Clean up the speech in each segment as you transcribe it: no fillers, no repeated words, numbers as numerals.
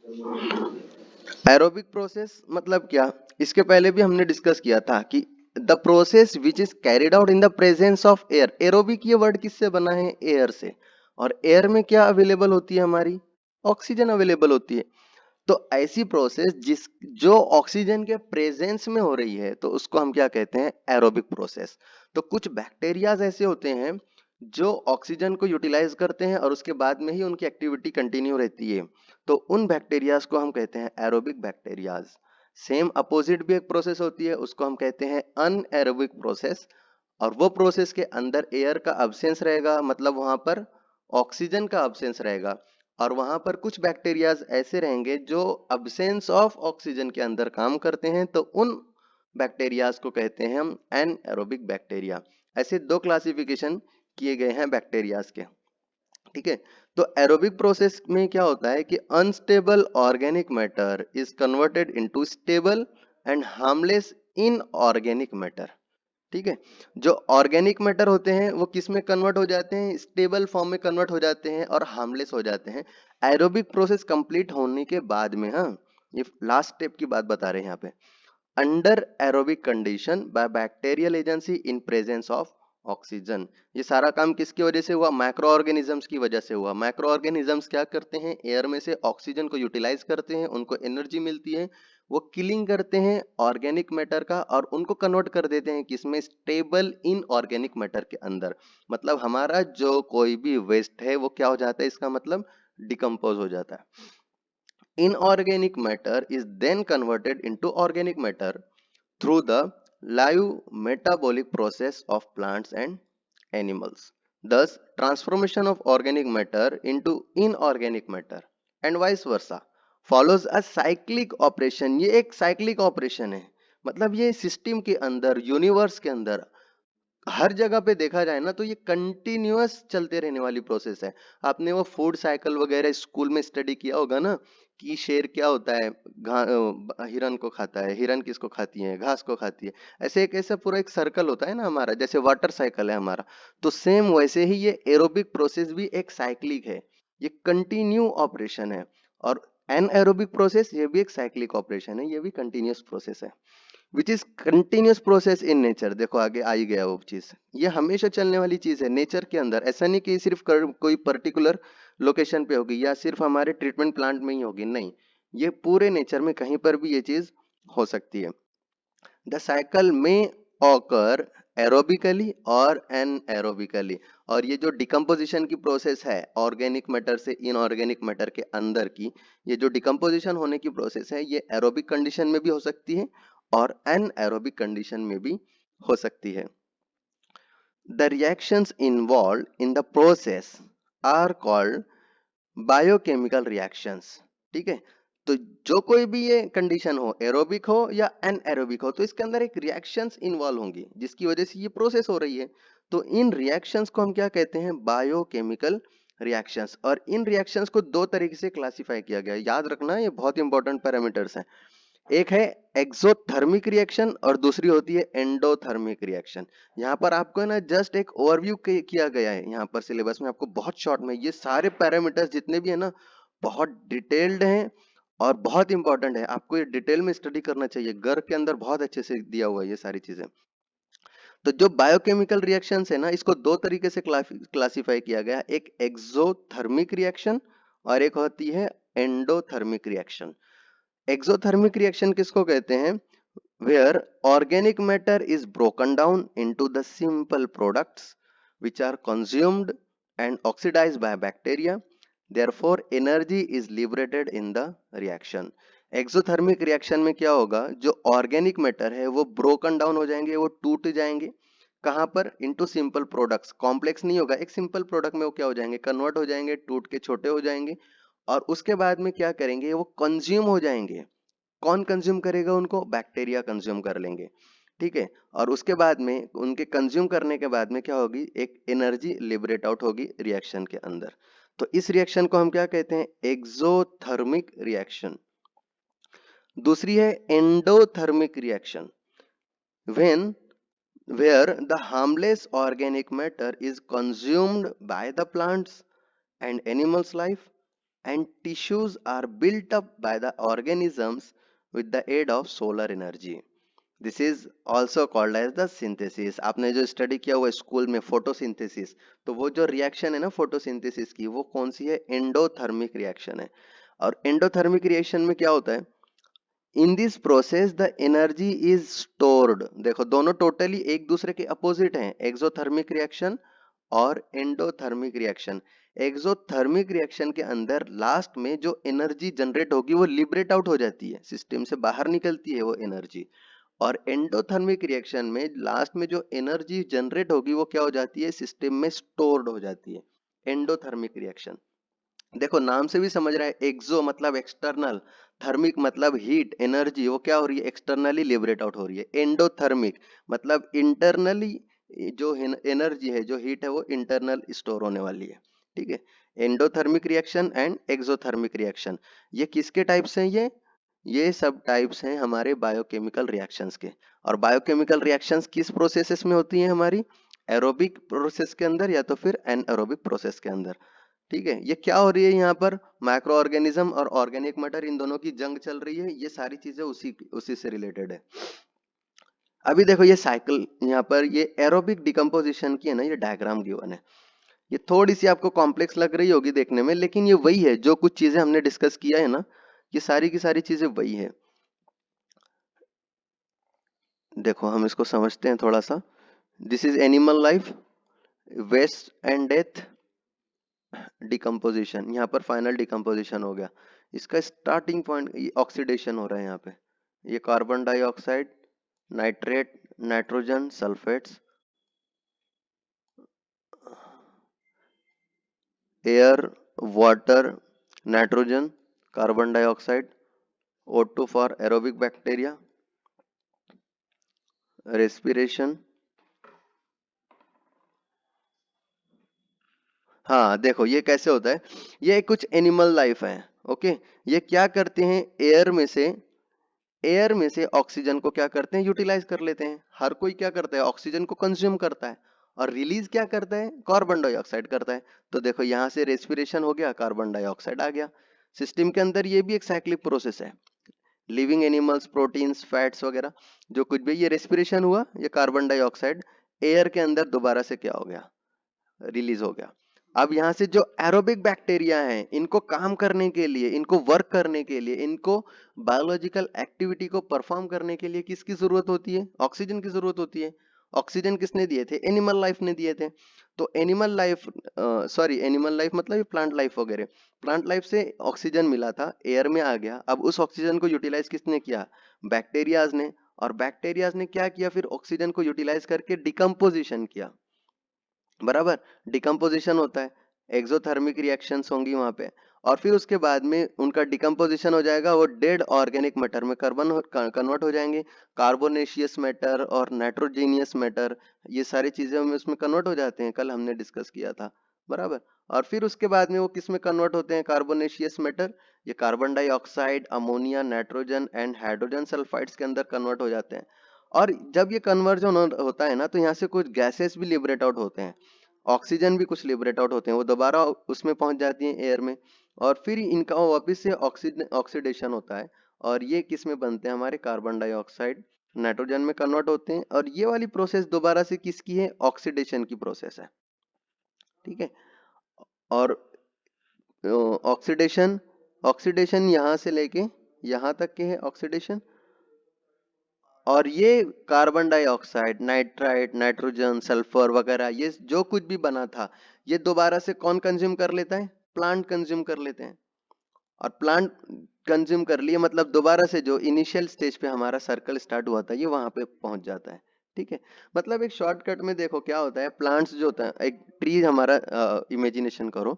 Aerobic process मतलब क्या? इसके पहले भी हमने डिस्कस किया था कि the process which is carried out in the presence of air. Aerobic ये वर्ड किससे बना है? एयर से। और एयर में क्या अवेलेबल होती है हमारी? ऑक्सीजन अवेलेबल होती है। तो ऐसी प्रोसेस जिस जो ऑक्सीजन के प्रेजेंस में हो रही है तो उसको हम क्या कहते हैं? Aerobic process. तो कुछ बैक्टीरियाज ऐसे होते हैं जो ऑक्सीजन को यूटिलाइज करते हैं और उसके बाद में ही उनकी एक्टिविटी कंटिन्यू रहती है। तो उन बैक्टीरियाज को हम कहते हैं एरोबिक बैक्टीरियाज। सेम अपोजिट भी एक प्रोसेस होती है, उसको हम कहते हैं अनएरोबिक प्रोसेस। और वो प्रोसेस के अंदर एयर का अब्सेंस रहेगा, मतलब वहां पर ऑक्सीजन का अब्सेंस रहेगा। और वहां पर कुछ बैक्टीरियाज ऐसे रहेंगे जो अब्सेंस ऑफ ऑक्सीजन के अंदर काम करते हैं, तो उन बैक्टीरियाज को कहते हैं हम एनएरोबिक बैक्टीरिया। ऐसे दो क्लासिफिकेशन किए गए हैं बैक्टीरियाज के। ठीक है। तो एरोबिक प्रोसेस में क्या होता है कि unstable organic matter is converted into stable and harmless inorganic matter. ठीक है। जो ऑर्गेनिक मैटर होते हैं वो किस में कन्वर्ट हो जाते हैं? स्टेबल फॉर्म में कन्वर्ट हो जाते हैं और हार्मलेस हो जाते हैं एरोबिक प्रोसेस कंप्लीट होने के बाद में। हाँ, ये लास्ट स्टेप की बात बता रहे हैं यहाँ पे। Under aerobic condition bye bacterial agency in presence of oxygen. ये सारा काम किसकी वजह से हुआ? माइक्रो ऑर्गेनिजम्स की वजह से हुआ। माइक्रो ऑर्गेनिजम्स क्या करते हैं? एयर में से ऑक्सीजन को यूटिलाइज करते हैं, उनको एनर्जी मिलती है, वो किलिंग करते हैं ऑर्गेनिक मैटर का और उनको कन्वर्ट कर देते हैं किसमें? स्टेबल इन ऑर्गेनिक मैटर के अंदर। मतलब हमारा जो कोई भी वेस्ट है वो क्या हो जाता है? इसका मतलब डिकम्पोज हो जाता है। Inorganic matter is then converted into organic matter through the live metabolic process of plants and animals. Thus, transformation of organic matter into inorganic matter and vice versa follows a cyclic operation. ये एक cyclic operation है, मतलब ये system के अंदर, universe के अंदर हर जगह पे देखा जाए ना तो ये कंटिन्यूअस चलते रहने वाली प्रोसेस है। आपने वो फूड साइकिल वगैरह स्कूल में स्टडी किया होगा ना कि शेर क्या होता है? हिरन को खाता है, हिरन किसको खाती है? घास को खाती है। ऐसे एक ऐसा पूरा एक सर्कल होता है ना हमारा, जैसे वाटर साइकिल है हमारा। तो सेम वैसे ही ये एरोबिक प्रोसेस भी एक साइक्लिक है, ये कंटिन्यू ऑपरेशन है। और एनएरोबिक प्रोसेस ये भी एक साइक्लिक ऑपरेशन है, ये भी कंटिन्यूअस प्रोसेस है which is continuous process in nature. देखो आगे आ ही गया वो चीज, ये हमेशा चलने वाली चीज है नेचर के अंदर। ऐसा नहीं कि सिर्फ कोई पर्टिकुलर लोकेशन पे होगी या सिर्फ हमारे ट्रीटमेंट प्लांट में ही होगी, नहीं, ये पूरे नेचर में कहीं पर भी ये चीज हो सकती है। द साइकिल में ऑकर एरोबिकली और एनएरोबिकली। और ये जो डिकम्पोजिशन की प्रोसेस है ऑर्गेनिक मैटर से इनऑर्गेनिक मैटर के अंदर की, ये जो डिकम्पोजिशन होने की प्रोसेस है ये एरोबिक कंडीशन में भी हो सकती है और एनएरोबिक कंडीशन में भी हो सकती है। The reactions involved in the process are called biochemical reactions. ठीक है। तो जो कोई भी ये कंडीशन हो, एरोबिक हो या एनएरोबिक हो, तो इसके अंदर एक रिएक्शंस इन्वॉल्व होंगी जिसकी वजह से ये प्रोसेस हो रही है। तो इन रिएक्शंस को हम क्या कहते हैं? Biochemical reactions. और इन रिएक्शंस को दो तरीके से क्लासिफाई किया गया है, याद रखना ये बहुत इंपॉर्टेंट पैरामीटर्स हैं। एक है एक्सोथर्मिक रिएक्शन और दूसरी होती है एंडोथर्मिक रिएक्शन। यहाँ पर आपको है ना जस्ट एक ओवरव्यू किया गया है यहाँ पर सिलेबस में, आपको बहुत शॉर्ट में ये सारे पैरामीटर्स जितने भी है ना बहुत डिटेल्ड हैं और बहुत इंपॉर्टेंट है। आपको ये डिटेल में स्टडी करना चाहिए, घर के अंदर बहुत अच्छे से दिया हुआ है ये सारी चीजें। तो जो बायोकेमिकल रिएक्शंस है ना इसको दो तरीके से क्लासिफाई किया गया, एक एक्सोथर्मिक रिएक्शन और एक होती है एंडोथर्मिक रिएक्शन। एक्सोथर्मिक रिएक्शन किसको कहते हैं? where organic matter is broken down into the simple products which are consumed and oxidized by bacteria. Therefore, energy is liberated in the reaction. Exothermic reaction में क्या होगा? जो ऑर्गेनिक मैटर है वो broken down हो जाएंगे, वो टूट जाएंगे। कहाँ पर? Into simple products. कॉम्प्लेक्स नहीं होगा, एक सिंपल प्रोडक्ट में वो क्या हो जाएंगे? कन्वर्ट हो जाएंगे, टूट के छोटे हो जाएंगे। और उसके बाद में क्या करेंगे? वो कंज्यूम हो जाएंगे। कौन कंज्यूम करेगा उनको? बैक्टीरिया कंज्यूम कर लेंगे। ठीक है। और उसके बाद में उनके कंज्यूम करने के बाद में क्या होगी? एक एनर्जी लिबरेट आउट होगी रिएक्शन के अंदर। तो इस रिएक्शन को हम क्या कहते हैं? Exothermic reaction. दूसरी है endothermic reaction, when where the harmless organic matter is consumed by the plants and animals life and tissues are built up by the organisms with the aid of solar energy. This is also called as the synthesis. आपने जो study किया हुआ school में photosynthesis, तो वो जो reaction है ना फोटोसिंथेसिस की, वो कौन सी है? एंडोथर्मिक रिएक्शन है. और एंडोथर्मिक रिएक्शन में क्या होता है? In this process the energy is stored. देखो दोनों टोटली एक दूसरे के अपोजिट हैं, एक्सोथर्मिक रिएक्शन और एंडोथर्मिक रिएक्शन. एक्सोथर्मिक रिएक्शन के अंदर लास्ट में जो एनर्जी जनरेट होगी वो लिबरेट आउट हो जाती है, सिस्टम से बाहर निकलती है वो एनर्जी. और एंडोथर्मिक रिएक्शन में लास्ट में जो एनर्जी जनरेट होगी वो क्या हो जाती है? सिस्टम में स्टोर्ड हो जाती है. एंडोथर्मिक रिएक्शन, देखो नाम से भी समझ रहा है, एक्सो मतलब एक्सटर्नल, थर्मिक मतलब हीट एनर्जी, वो क्या हो रही है? एक्सटर्नली लिबरेट आउट हो रही है. एंडोथर्मिक मतलब इंटरनली जो एनर्जी है, जो हीट है, वो इंटरनल स्टोर होने वाली है. ठीक है. Endothermic reaction and exothermic reaction, ये किसके टाइप्स हैं? ये सब टाइप्स हैं हमारे बायोकेमिकल रिएक्शंस के. और बायोकेमिकल रिएक्शंस किस प्रोसेसेस में होती हैं हमारी? एरोबिक प्रोसेस के अंदर या तो फिर एनएरोबिक प्रोसेस के अंदर. ठीक है. ये क्या हो रही है यहाँ पर? माइक्रो ऑर्गेनिज्म और ऑर्गेनिक मैटर, इन दोनों की जंग चल रही है. ये सारी चीजें उसी से रिलेटेड है. अभी देखो ये साइकिल यहाँ पर, ये एरोबिक डिकम्पोजिशन की है ना, ये डायग्राम गिवन है. ये थोड़ी सी आपको कॉम्प्लेक्स लग रही होगी देखने में, लेकिन ये वही है जो कुछ चीजें हमने डिस्कस किया है ना, ये सारी की सारी चीजें वही है. देखो हम इसको समझते हैं थोड़ा सा. This is animal life, waste and death, decomposition. यहाँ पर फाइनल डिकम्पोजिशन हो गया. इसका स्टार्टिंग पॉइंट ऑक्सीडेशन हो रहा है यहाँ पे. ये carbon dioxide, nitrate, nitrogen, sulphates, air, water, nitrogen, carbon dioxide, O2 for aerobic bacteria, respiration. हाँ देखो ये कैसे होता है. ये कुछ एनिमल लाइफ है. ओके. ये क्या करते हैं? एयर में से ऑक्सीजन को क्या करते हैं? यूटिलाइज कर लेते हैं. हर कोई क्या करता है? ऑक्सीजन को कंज्यूम करता है. और रिलीज क्या करता है? कार्बन डाइऑक्साइड करता है. तो देखो यहां से रेस्पिरेशन हो गया, कार्बन डाइऑक्साइड आ गया. सिस्टम के अंदर ये भी एक साइक्लिक प्रोसेस है. लिविंग एनिमल्स, प्रोटीन्स, फैट्स वगैरह जो कुछ भी, ये रेस्पिरेशन हुआ, ये कार्बन डाइऑक्साइड एयर के अंदर दोबारा से क्या हो गया? रिलीज हो गया. अब यहाँ से जो एरोबिक बैक्टीरिया हैं, इनको काम करने के लिए, इनको वर्क करने के लिए, इनको बायोलॉजिकल एक्टिविटी को परफॉर्म करने के लिए किसकी जरूरत होती है? ऑक्सीजन की जरूरत होती है. ऑक्सीजन किसने दिए थे? एनिमल लाइफ ने दिए थे. तो एनिमल लाइफ, एनिमल लाइफ मतलब प्लांट लाइफ वगैरह, प्लांट लाइफ से ऑक्सीजन मिला था, एयर में आ गया. अब उस ऑक्सीजन को यूटिलाइज किसने किया? बैक्टीरियाज ने. और बैक्टीरियाज ने क्या किया फिर? ऑक्सीजन को यूटिलाइज करके डिकम्पोजिशन किया. बराबर. डिकम्पोजिशन होता है, एक्सोथर्मिक रिएक्शंस होंगी वहां पे. और फिर उसके बाद में उनका डिकम्पोजिशन हो जाएगा, वो डेड ऑर्गेनिक मैटर में कन्वर्ट हो जाएंगे. कार्बोनेशियस मैटर और नाइट्रोजीनियस मैटर, ये सारी चीजें में उसमें कन्वर्ट हो जाते हैं, कल हमने डिस्कस किया था. बराबर. और फिर उसके बाद में वो किस में कन्वर्ट होते हैं? कार्बोनेशियस मैटर, ये carbon dioxide, ammonia, nitrogen and hydrogen sulphides के अंदर कन्वर्ट हो जाते हैं. और जब ये कन्वर्जन होता है ना, तो यहाँ से कुछ गैसेस भी लिबरेट आउट होते हैं, ऑक्सीजन भी कुछ लिबरेट आउट होते हैं, वो दोबारा उसमें पहुंच जाती हैं एयर में. और फिर इनका वापस से ऑक्सीडेशन होता है. और ये किस में बनते हैं? हमारे कार्बन डाइऑक्साइड, नाइट्रोजन में कन्वर्ट होते हैं. और ये वाली प्रोसेस दोबारा से किसकी है? ऑक्सीडेशन की प्रोसेस है. ठीक है. और ऑक्सीडेशन, ऑक्सीडेशन यहाँ से लेके यहाँ तक के है ऑक्सीडेशन. और ये carbon dioxide, nitrite, nitrogen, sulphur वगैरह, ये जो कुछ भी बना था, ये दोबारा से कौन कंज्यूम कर लेता है? प्लांट कंज्यूम कर लेते हैं. और प्लांट कंज्यूम कर लिए मतलब दोबारा से जो इनिशियल स्टेज पे हमारा सर्कल स्टार्ट हुआ था, ये वहां पे पहुंच जाता है. ठीक है. मतलब एक शॉर्टकट में देखो क्या होता है. प्लांट्स जो होता है, एक ट्री हमारा इमेजिनेशन करो.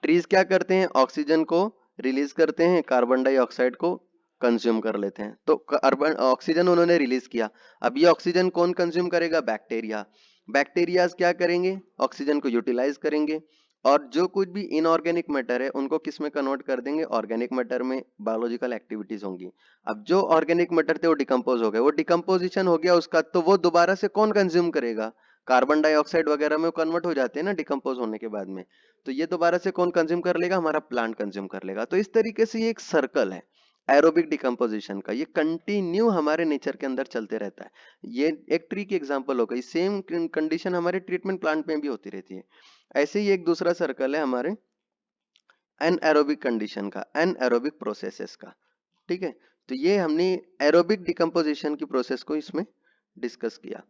ट्रीज क्या करते हैं? ऑक्सीजन को रिलीज करते हैं, कार्बन डाइऑक्साइड को कंज्यूम कर लेते हैं. तो कार्बन ऑक्सीजन उन्होंने रिलीज किया. अब ये ऑक्सीजन कौन कंज्यूम करेगा? बैक्टीरिया. बैक्टीरिया क्या करेंगे? ऑक्सीजन को यूटिलाइज करेंगे. और जो कुछ भी इनऑर्गेनिक मैटर है उनको किस में कन्वर्ट कर देंगे? ऑर्गेनिक मैटर में बायोलॉजिकल एक्टिविटीज होंगी. अब जो ऑर्गेनिक मैटर थे वो डिकम्पोज हो गए, वो डिकम्पोजिशन हो गया उसका, तो वो दोबारा से कौन कंज्यूम करेगा? कार्बन डाइऑक्साइड वगैरह में कन्वर्ट हो जाते हैं ना डिकम्पोज होने के बाद में. तो ये दोबारा से कौन कंज्यूम कर लेगा, हमारा प्लांट कंज्यूम कर लेगा। तो इस तरीके से ये एक सर्कल है एरोबिक डिकम्पोजिशन का, ये कंटिन्यू हमारे नेचर के अंदर चलते रहता है। ये एक ट्री की एग्जांपल हो गई, सेम कंडीशन हमारे ट्रीटमेंट प्लांट में भी होती रहती है। ऐसे ही एक दूसरा सर्कल है हमारे एनएरोबिक कंडीशन का, एनएरोबिक प्रोसेसेस का। ठीक है, तो ये हमने एरोबिक डिकम्पोजिशन की प्रोसेस को इसमें डिस्कस किया।